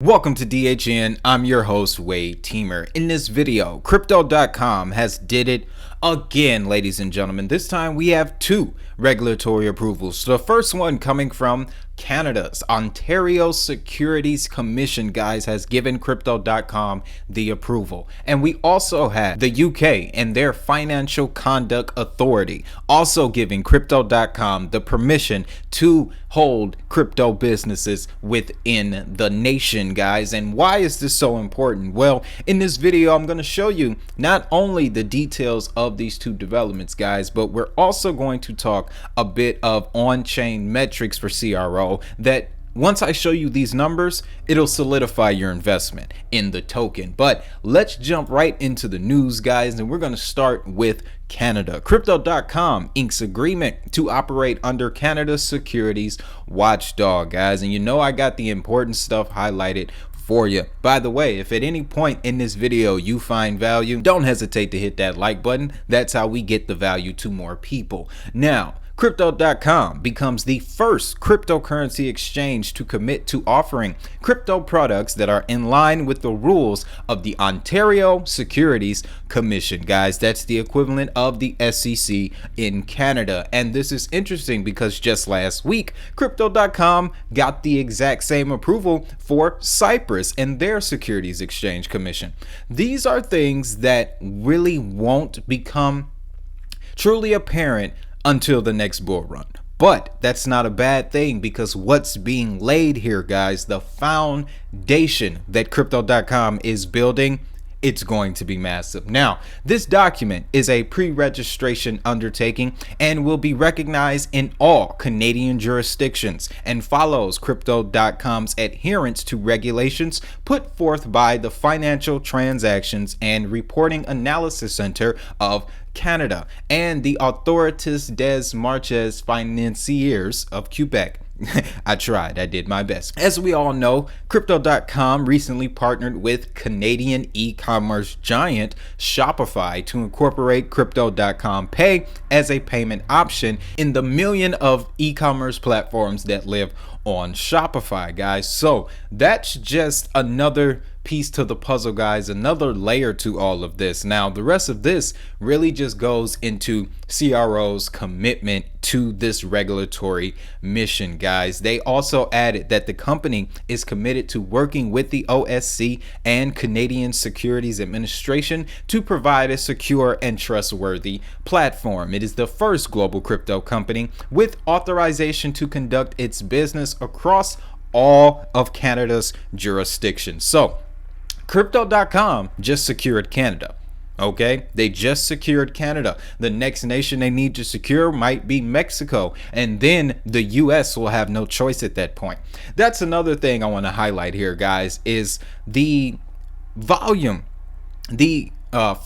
Welcome to DHN. I'm your host, Wade Teamer. In this video, Crypto.com has did it again, ladies and gentlemen. This time we have two regulatory approvals. The first one coming from Canada's Ontario Securities Commission, guys, has given Crypto.com the approval. And we also have the UK and their Financial Conduct Authority also giving Crypto.com the permission to hold crypto businesses within the nation, guys. And why is this so important? Well, in this video, I'm going to show you not only the details of these two developments, guys, but we're also going to talk a bit of on-chain metrics for CRO that once I show you these numbers, it'll solidify your investment in the token. But let's jump right into the news, guys, and we're going to start with Canada. Crypto.com inks agreement to operate under Canada's securities watchdog, guys. And you know I got the important stuff highlighted for you. By the way, if at any point in this video you find value, don't hesitate to hit that like button. That's how we get the value to more people. Now, Crypto.com becomes the first cryptocurrency exchange to commit to offering crypto products that are in line with the rules of the Ontario Securities Commission, guys. That's the equivalent of the SEC in Canada. And this is interesting because just last week, Crypto.com got the exact same approval for Cyprus and their Securities Exchange Commission. These are things that really won't become truly apparent until the next bull run. But that's not a bad thing, because what's being laid here, guys, the foundation that Crypto.com is building, it's going to be massive. Now, this document is a pre-registration undertaking and will be recognized in all Canadian jurisdictions and follows Crypto.com's adherence to regulations put forth by the Financial Transactions and Reporting Analysis Center of Canada and the Autorités des Marchés Financiers of Quebec. I tried. I did my best. As we all know, Crypto.com recently partnered with Canadian e-commerce giant Shopify to incorporate Crypto.com Pay as a payment option in the million of e-commerce platforms that live on Shopify, guys. So that's just another piece to the puzzle, guys, another layer to all of this. Now, the rest of this really just goes into CRO's commitment to this regulatory mission, guys. They also added that the company is committed to working with the OSC and Canadian Securities Administration to provide a secure and trustworthy platform. It is the first global crypto company with authorization to conduct its business across all of Canada's jurisdictions. So Crypto.com just secured Canada. Okay, they just secured Canada. The next nation they need to secure might be Mexico, and then the US will have no choice at that point. That's another thing I want to highlight here, guys, is the volume, the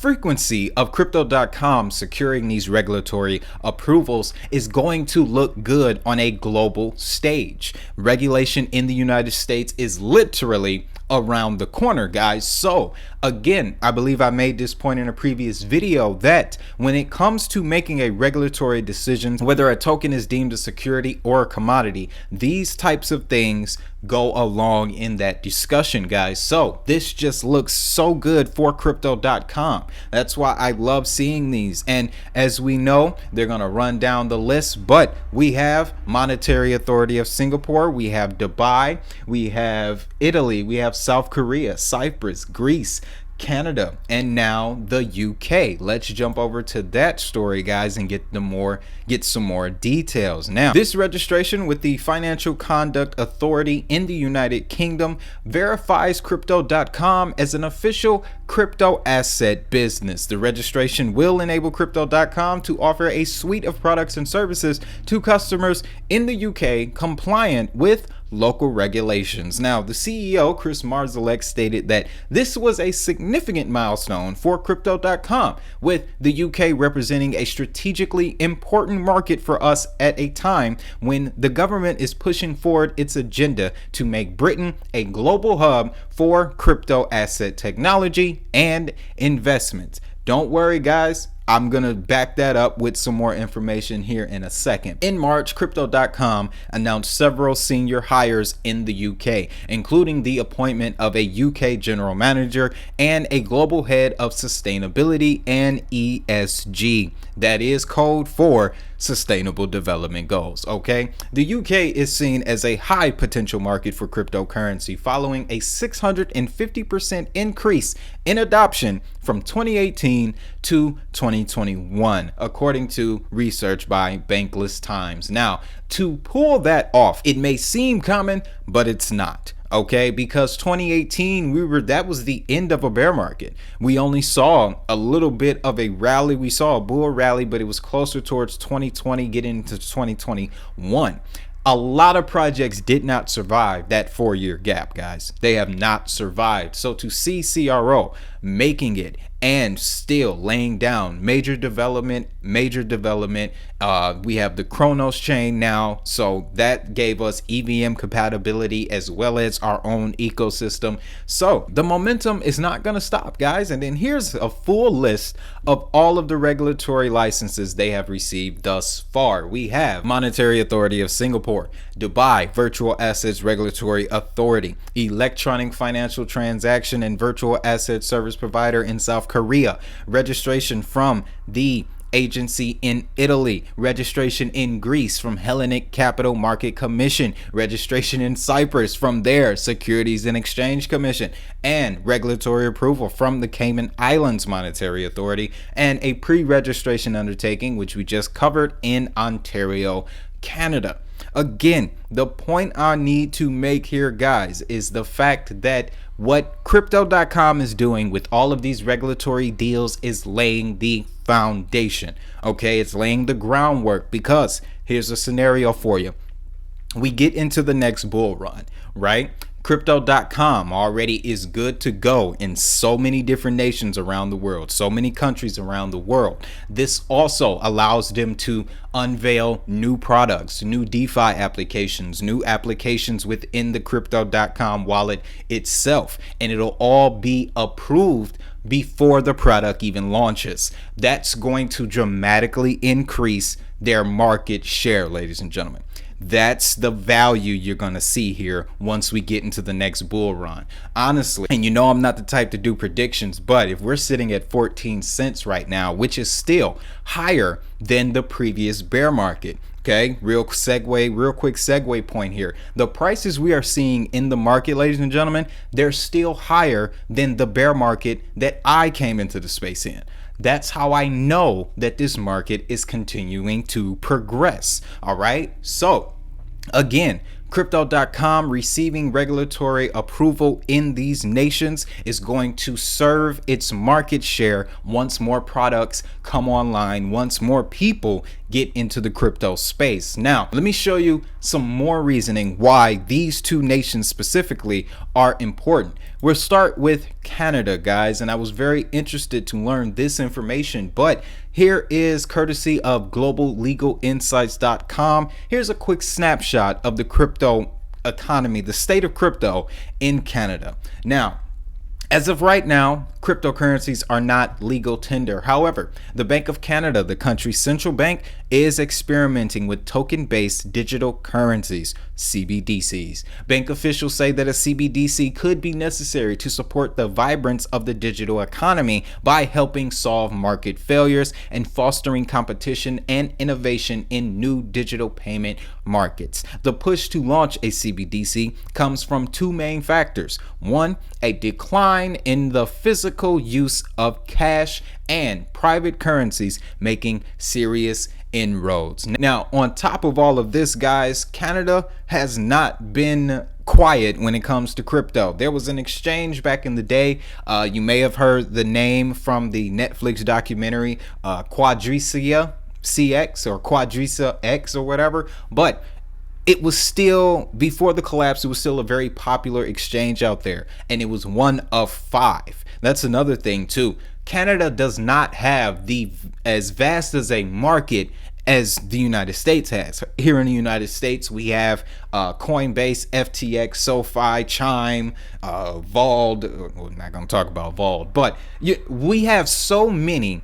frequency of Crypto.com securing these regulatory approvals is going to look good on a global stage. Regulation in the United States is literally around the corner, guys. So again, I believe I made this point in a previous video that when it comes to making a regulatory decision, whether a token is deemed a security or a commodity, these types of things go along in that discussion, guys. So this just looks so good for Crypto.com. That's why I love seeing these. And as we know, they're going to run down the list, but we have Monetary Authority of Singapore, we have Dubai, we have Italy, we have South Korea, Cyprus, Greece, Canada, and now the UK. Let's jump over to that story, guys, and get some more details. Now, this registration with the Financial Conduct Authority in the United Kingdom verifies Crypto.com as an official crypto asset business. The registration will enable Crypto.com to offer a suite of products and services to customers in the UK compliant with local regulations. Now, the CEO, Chris Marszalek, stated that this was a significant milestone for Crypto.com, with the UK representing a strategically important market for us at a time when the government is pushing forward its agenda to make Britain a global hub for crypto asset technology and investments. Don't worry, guys, I'm going to back that up with some more information here in a second. In March, Crypto.com announced several senior hires in the UK, including the appointment of a UK general manager and a global head of sustainability and ESG. That is code for Sustainable Development Goals. Okay, the UK is seen as a high potential market for cryptocurrency following a 650% increase in adoption from 2018 to 2021, according to research by Bankless Times. Now, to pull that off, it may seem common, but it's not. Okay, because 2018 that was the end of a bear market. We only saw a little bit of a rally. We saw a bull rally, but it was closer towards 2020 getting into 2021. A lot of projects did not survive that 4-year gap, guys. They have not survived. So to see CRO making it and still laying down major development, we have the Cronos chain now, so that gave us EVM compatibility as well as our own ecosystem. So the momentum is not going to stop, guys. And then here's a full list of all of the regulatory licenses they have received thus far. We have Monetary Authority of Singapore, Dubai Virtual Assets Regulatory Authority, Electronic Financial Transaction and Virtual Asset Service Provider in South Korea, registration from the agency in Italy, registration in Greece from Hellenic Capital Market Commission, registration in Cyprus from their Securities and Exchange Commission, and regulatory approval from the Cayman Islands Monetary Authority, and a pre-registration undertaking, which we just covered, in Ontario, Canada. Again, the point I need to make here, guys, is the fact that what Crypto.com is doing with all of these regulatory deals is laying the foundation. Okay, it's laying the groundwork, because here's a scenario for you. We get into the next bull run, right? Crypto.com already is good to go in so many different nations around the world, so many countries around the world. This also allows them to unveil new products, new DeFi applications, new applications within the Crypto.com wallet itself, and it'll all be approved before the product even launches. That's going to dramatically increase their market share, ladies and gentlemen. That's the value you're going to see here once we get into the next bull run. Honestly, and you know I'm not the type to do predictions, but if we're sitting at 14 cents right now, which is still higher than the previous bear market. Okay, real quick segue point here. The prices we are seeing in the market, ladies and gentlemen, they're still higher than the bear market that I came into the space in. That's how I know that this market is continuing to progress. All right. So again, Crypto.com receiving regulatory approval in these nations is going to serve its market share once more products come online, once more people get into the crypto space. Now, let me show you some more reasoning why these two nations specifically are important. We'll start with Canada, guys, and I was very interested to learn this information, but here is courtesy of globallegalinsights.com. Here's a quick snapshot of the crypto economy, the state of crypto in Canada. Now, as of right now, cryptocurrencies are not legal tender. However, the Bank of Canada, the country's central bank, is experimenting with token-based digital currencies, CBDCs. Bank officials say that a CBDC could be necessary to support the vibrance of the digital economy by helping solve market failures and fostering competition and innovation in new digital payment markets. The push to launch a CBDC comes from two main factors. One, a decline in the physical use of cash, and private currencies making serious inroads. Now, on top of all of this, guys, Canada has not been quiet when it comes to crypto. There was an exchange back in the day. You may have heard the name from the Netflix documentary Quadricia CX or Quadricia X or whatever, but it was still, before the collapse, it was still a very popular exchange out there, and it was one of 5. That's another thing too. Canada does not have as vast as a market as the United States has. Here in the United States, we have Coinbase, FTX, SoFi, Chime, Vault. We're not going to talk about Vault, but we have so many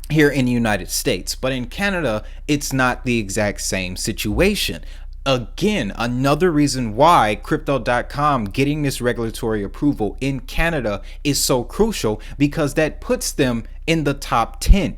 here in the United States. But in Canada, it's not the exact same situation. Again, another reason why crypto.com getting this regulatory approval in Canada is so crucial, because that puts them in the top 10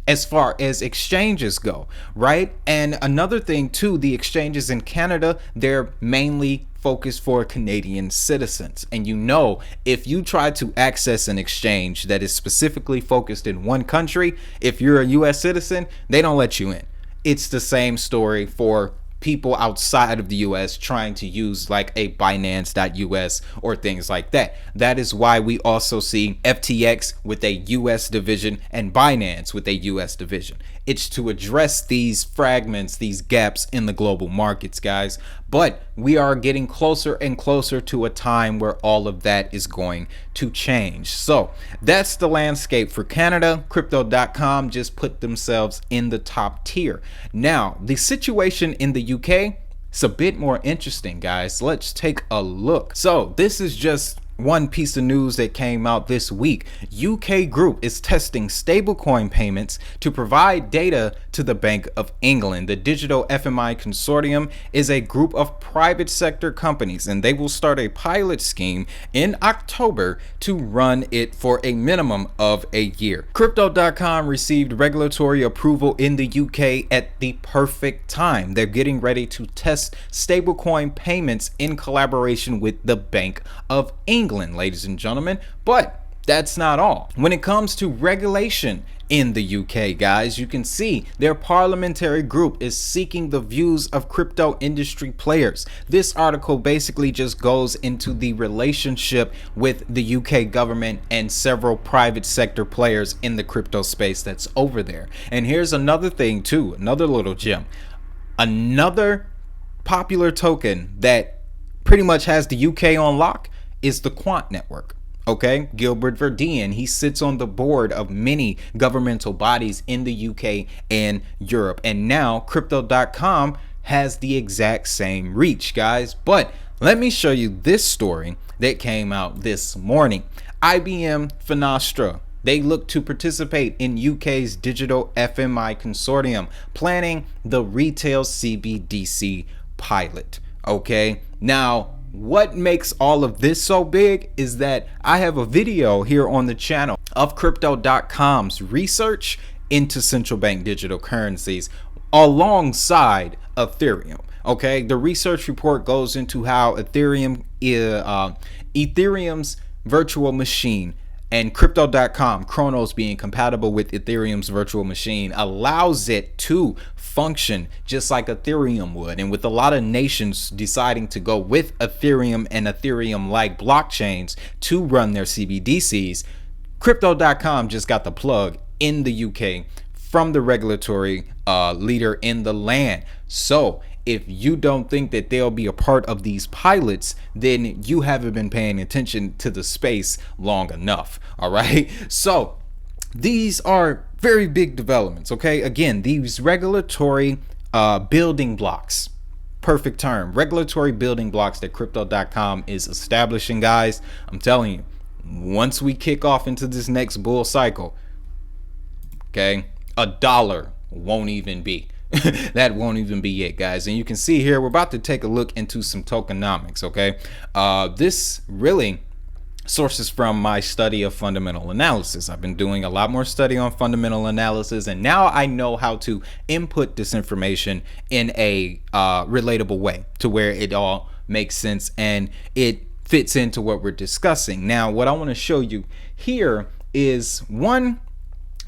as far as exchanges go, right? And another thing too, the exchanges in Canada, they're mainly focused for Canadian citizens. And you know, if you try to access an exchange that is specifically focused in one country, if you're a US citizen, they don't let you in. It's the same story for people outside of the US trying to use like a Binance.us or things like that. That is why we also see FTX with a US division and Binance with a US division. It's to address these fragments, these gaps in the global markets, guys. But we are getting closer and closer to a time where all of that is going to change. So that's the landscape for Canada. Crypto.com just put themselves in the top tier. Now, the situation in the UK, it's a bit more interesting, guys. Let's take a look. So this is just one piece of news that came out this week. UK group is testing stablecoin payments to provide data to the Bank of England. The Digital FMI Consortium is a group of private sector companies, and they will start a pilot scheme in October to run it for a minimum of a year. Crypto.com received regulatory approval in the UK at the perfect time. They're getting ready to test stablecoin payments in collaboration with the Bank of England, ladies and gentlemen. But that's not all. When it comes to regulation in the UK, guys, you can see their parliamentary group is seeking the views of crypto industry players. This article basically just goes into the relationship with the UK government and several private sector players in the crypto space that's over there. And here's another thing too, another little gem. Another popular token that pretty much has the UK on lock is the Quant network. Okay, Gilbert Verdian, he sits on the board of many governmental bodies in the UK and Europe. And now crypto.com has the exact same reach, guys. But let me show you this story that came out this morning. IBM Finastra, they look to participate in UK's Digital FMI Consortium, planning the retail CBDC pilot. Okay, now what makes all of this so big is that I have a video here on the channel of crypto.com's research into central bank digital currencies alongside Ethereum. Okay, the research report goes into how Ethereum's virtual machine and crypto.com, Cronos being compatible with Ethereum's virtual machine, allows it to function just like Ethereum would. And with a lot of nations deciding to go with Ethereum and Ethereum-like blockchains to run their CBDCs, crypto.com just got the plug in the UK from the regulatory leader in the land. So if you don't think that they'll be a part of these pilots, then you haven't been paying attention to the space long enough. All right. So these are very big developments. Okay. Again, these regulatory building blocks, perfect term, regulatory building blocks that crypto.com is establishing, guys. I'm telling you, once we kick off into this next bull cycle, okay, $1 won't even be. That won't even be it, guys. And you can see here, we're about to take a look into some tokenomics. Okay, this really sources from my study of fundamental analysis. I've been doing a lot more study on fundamental analysis, and now I know how to input this information in a relatable way to where it all makes sense and it fits into what we're discussing. Now, what I want to show you here is one.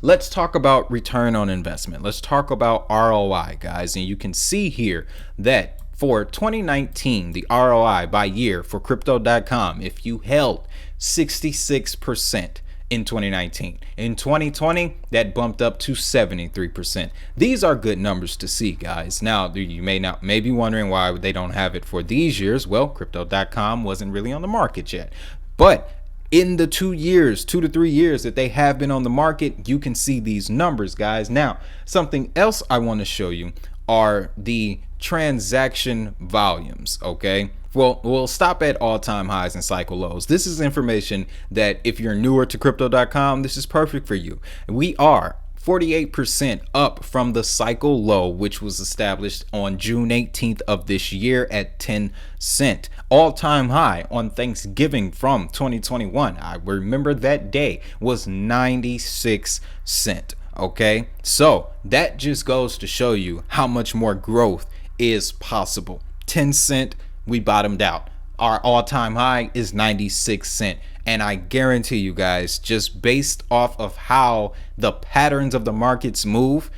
Let's talk about return on investment. Let's talk about ROI, guys. And you can see here that for 2019, the ROI by year for crypto.com, if you held 66% in 2019, in 2020, that bumped up to 73%. These are good numbers to see, guys. Now, you may be wondering why they don't have it for these years. Well, crypto.com wasn't really on the market yet. But in the 2 to 3 years that they have been on the market, you can see these numbers, guys. Now, something else I want to show you are the transaction volumes. Okay, well, we'll stop at all-time highs and cycle lows. This is information that if you're newer to crypto.com, this is perfect for you. We are 48% up from the cycle low, which was established on June 18th of this year at 10 cent. All-time high on Thanksgiving from 2021, I remember that day, was 96 cent. Okay, so that just goes to show you how much more growth is possible. 10 cent, we bottomed out. Our all-time high is 96 cent. And I guarantee you guys, just based off of how the patterns of the markets move,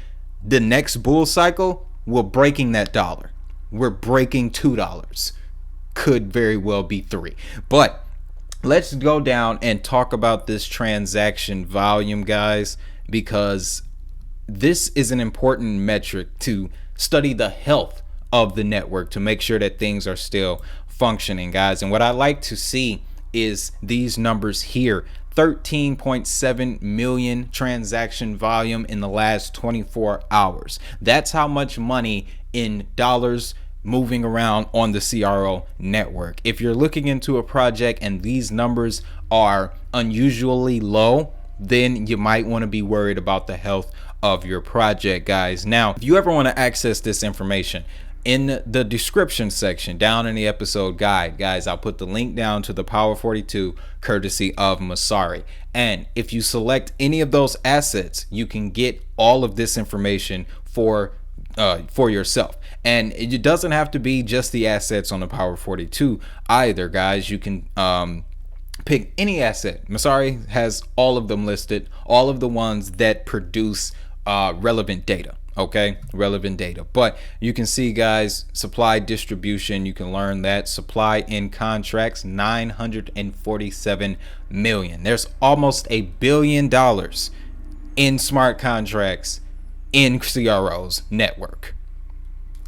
the next bull cycle, we're breaking that dollar. We're breaking $2. Could very well be $3. But let's go down and talk about this transaction volume, guys, because this is an important metric to study the health of the network to make sure that things are still functioning, guys. And what I like to see is these numbers here: 13.7 million transaction volume in the last 24 hours. That's how much money in dollars moving around on the CRO network. If you're looking into a project and these numbers are unusually low, then you might want to be worried about the health of your project, guys. Now, if you ever want to access this information, in the description section down in the episode guide, guys, I'll put the link down to the Power 42 courtesy of Masari. And if you select any of those assets, you can get all of this information for yourself. And it doesn't have to be just the assets on the Power 42 either, guys. You can pick any asset. Masari has all of them listed, all of the ones that produce relevant data. Okay, relevant data. But you can see, guys, supply distribution, you can learn that supply in contracts, 947 million. There's almost $1 billion in smart contracts in CRO's network.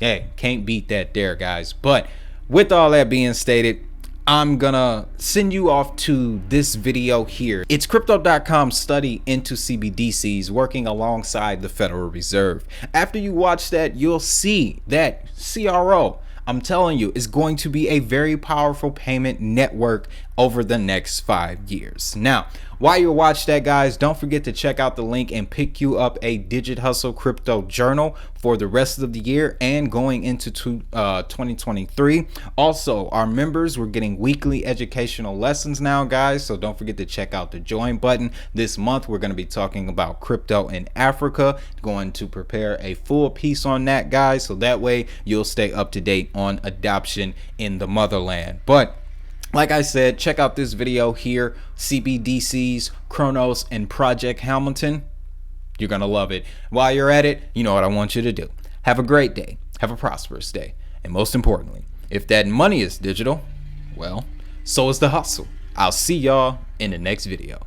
Hey, can't beat that there, guys. But with all that being stated, I'm gonna send you off to this video here. It's Crypto.com's study into CBDCs working alongside the Federal Reserve. After you watch that, you'll see that CRO, I'm telling you, is going to be a very powerful payment network over the next 5 years. Now, while you watch that, guys, don't forget to check out the link and pick you up a Digit Hustle Crypto Journal for the rest of the year and going into 2023. Also, our members, we're getting weekly educational lessons now, guys, so don't forget to check out the join button. This month, we're going to be talking about crypto in Africa, going to prepare a full piece on that, guys, so that way you'll stay up to date on adoption in the motherland. But like I said, check out this video here, CBDCs, Cronos, and Project Hamilton. You're going to love it. While you're at it, you know what I want you to do. Have a great day. Have a prosperous day. And most importantly, if that money is digital, well, so is the hustle. I'll see y'all in the next video.